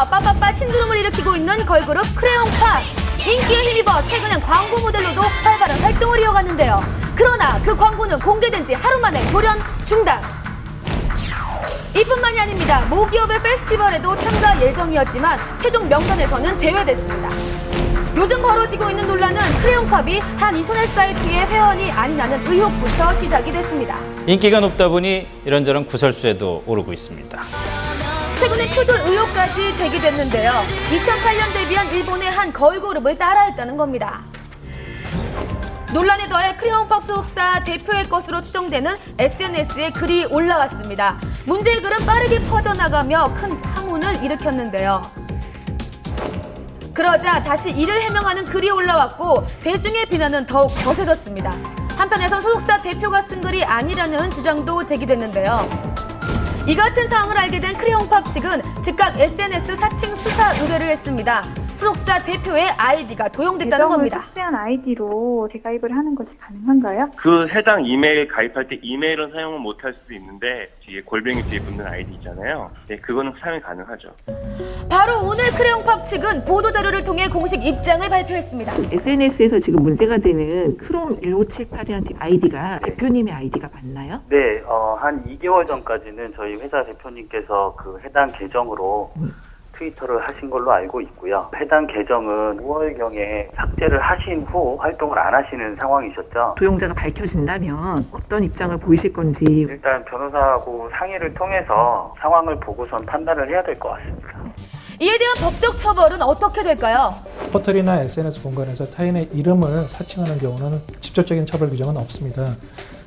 빠빠빠 신드롬을 일으키고 있는 걸그룹 크레용팝. 인기에 힘입어 최근엔 광고 모델로도 활발한 활동을 이어갔는데요. 그러나 그 광고는 공개된 지 하루 만에 돌연 중단. 이뿐만이 아닙니다. 모기업의 페스티벌에도 참가 예정이었지만 최종 명단에서는 제외됐습니다. 요즘 벌어지고 있는 논란은 크레용팝이 한 인터넷 사이트의 회원이 아니라는 의혹부터 시작이 됐습니다. 인기가 높다 보니 이런저런 구설수에도 오르고 있습니다. 최근에 표절 의혹까지 제기됐는데요. 2008년 데뷔한 일본의 한 걸그룹을 따라했다는 겁니다. 논란에 더해 크레용팝 소속사 대표의 것으로 추정되는 SNS에 글이 올라왔습니다. 문제의 글은 빠르게 퍼져나가며 큰 파문을 일으켰는데요. 그러자 다시 이를 해명하는 글이 올라왔고 대중의 비난은 더욱 거세졌습니다. 한편에선 소속사 대표가 쓴 글이 아니라는 주장도 제기됐는데요. 이 같은 상황을 알게 된 크레용팝 측은 즉각 SNS 사칭 수사 의뢰를 했습니다. 소속사 대표의 아이디가 도용됐다는 겁니다. 특수한 아이디로 재가입을 하는 것이 가능한가요? 그 해당 이메일 가입할 때 이메일은 사용을 못할 수도 있는데 뒤에 골뱅이 뒤에 붙는 아이디 있잖아요. 네, 그거는 사용이 가능하죠. 바로 오늘 크레용팝 측은 보도자료를 통해 공식 입장을 발표했습니다. SNS에서 지금 문제가 되는 크롬 1578이라는 아이디가 대표님의 아이디가 맞나요? 네, 한 2개월 전까지는 저희 회사 대표님께서 그 해당 계정으로 트위터를 하신 걸로 알고 있고요. 해당 계정은 5월경에 삭제를 하신 후 활동을 안 하시는 상황이셨죠. 도용자가 밝혀진다면 어떤 입장을 보이실 건지. 일단 변호사하고 상의를 통해서 상황을 보고선 판단을 해야 될 것 같습니다. 이에 대한 법적 처벌은 어떻게 될까요? 포털이나 SNS 공간에서 타인의 이름을 사칭하는 경우는 직접적인 처벌 규정은 없습니다.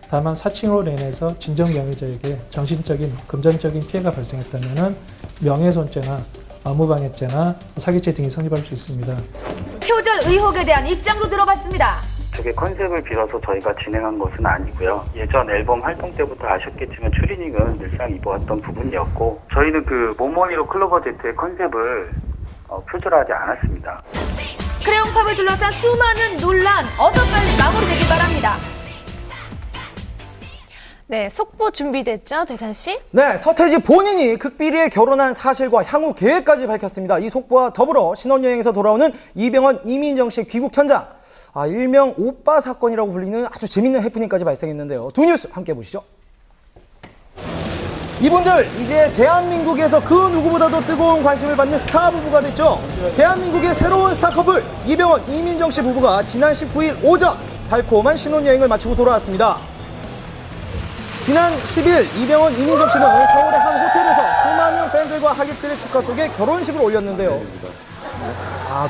다만 사칭으로 인해서 진정 명의자에게 정신적인, 금전적인 피해가 발생했다면 명예훼손죄나 업무방해죄나 사기죄 등이 성립할 수 있습니다. 표절 의혹에 대한 입장도 들어봤습니다. 저게 컨셉을 빌어서 저희가 진행한 것은 아니고요. 예전 앨범 활동 때부터 아셨겠지만 추리닝은 늘상 입어왔던 부분이었고 저희는 그 모모니로 클로버 Z의 컨셉을 표절하지 않았습니다. 크레용팝을 둘러싼 수많은 논란 어서 빨리 마무리되길 바랍니다. 네, 속보 준비됐죠, 대산 씨? 네, 서태지 본인이 극비리에 결혼한 사실과 향후 계획까지 밝혔습니다. 이 속보와 더불어 신혼여행에서 돌아오는 이병헌, 이민정 씨 귀국 현장. 일명 오빠 사건이라고 불리는 아주 재밌는 해프닝까지 발생했는데요. 두 뉴스 함께 보시죠. 이분들 이제 대한민국에서 그 누구보다도 뜨거운 관심을 받는 스타 부부가 됐죠. 대한민국의 새로운 스타 커플 이병헌, 이민정 씨 부부가 지난 19일 오전 달콤한 신혼여행을 마치고 돌아왔습니다. 지난 10일 이병헌, 이민정 씨는 서울의 한 호텔에서 수많은 팬들과 하객들의 축하 속에 결혼식을 올렸는데요.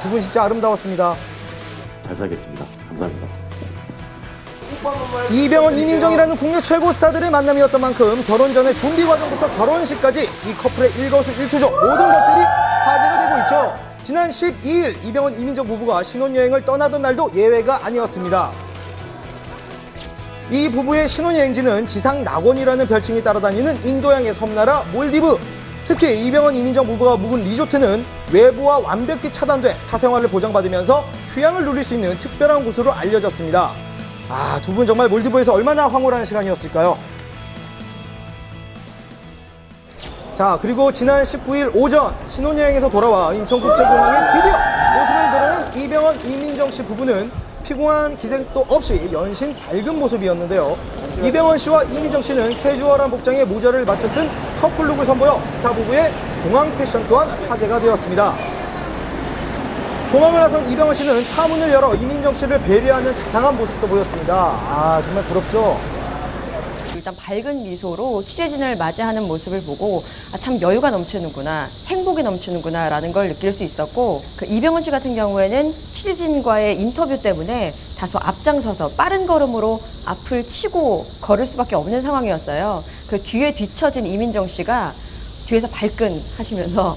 두 분 진짜 아름다웠습니다. 잘 살겠습니다. 감사합니다. 이병헌, 이민정이라는 국내 최고 스타들의 만남이었던 만큼 결혼 전의 준비 과정부터 결혼식까지 이 커플의 일거수일투족 모든 것들이 화제가 되고 있죠. 지난 12일 이병헌, 이민정 부부가 신혼여행을 떠나던 날도 예외가 아니었습니다. 이 부부의 신혼여행지는 지상 낙원이라는 별칭이 따라다니는 인도양의 섬나라 몰디브. 특히 이병헌, 이민정 부부가 묵은 리조트는 외부와 완벽히 차단돼 사생활을 보장받으면서 휴양을 누릴 수 있는 특별한 곳으로 알려졌습니다. 두 분 정말 몰디브에서 얼마나 황홀한 시간이었을까요? 자, 그리고 지난 19일 오전 신혼여행에서 돌아와 인천국제공항에 드디어 모습을 드러낸 이병헌, 이민정 씨 부부는 피곤한 기색도 없이 연신 밝은 모습이었는데요. 이병헌 씨와 이민정 씨는 캐주얼한 복장에 모자를 맞춰 쓴 커플룩을 선보여 스타 부부의 공항 패션 또한 화제가 되었습니다. 공항을 나선 이병헌 씨는 차 문을 열어 이민정 씨를 배려하는 자상한 모습도 보였습니다. 정말 부럽죠? 일단 밝은 미소로 취재진을 맞이하는 모습을 보고 참 여유가 넘치는구나, 행복이 넘치는구나 라는 걸 느낄 수 있었고, 그 이병헌 씨 같은 경우에는 취재진과의 인터뷰 때문에 다소 앞장서서 빠른 걸음으로 앞을 치고 걸을 수밖에 없는 상황이었어요. 그 뒤에 뒤처진 이민정 씨가 뒤에서 발끈 하시면서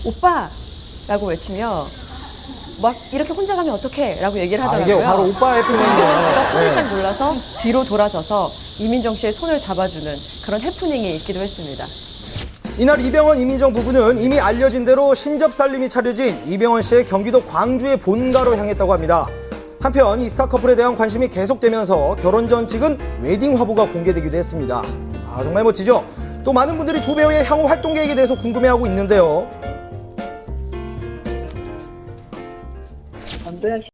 오빠! 라고 외치며 막 이렇게 혼자 가면 어떡해 라고 얘기를 하더라고요. 이게 바로 오빠의 해프닝이에요. 제가 깜짝 놀라서 뒤로 돌아서서 이민정 씨의 손을 잡아주는 그런 해프닝이 있기도 했습니다. 이날 이병헌, 이민정 부부는 이미 알려진 대로 신접살림이 차려진 이병헌 씨의 경기도 광주의 본가로 향했다고 합니다. 한편 이 스타 커플에 대한 관심이 계속되면서 결혼 전 찍은 웨딩 화보가 공개되기도 했습니다. 정말 멋지죠? 또 많은 분들이 두 배우의 향후 활동 계획에 대해서 궁금해하고 있는데요. 전도연 씨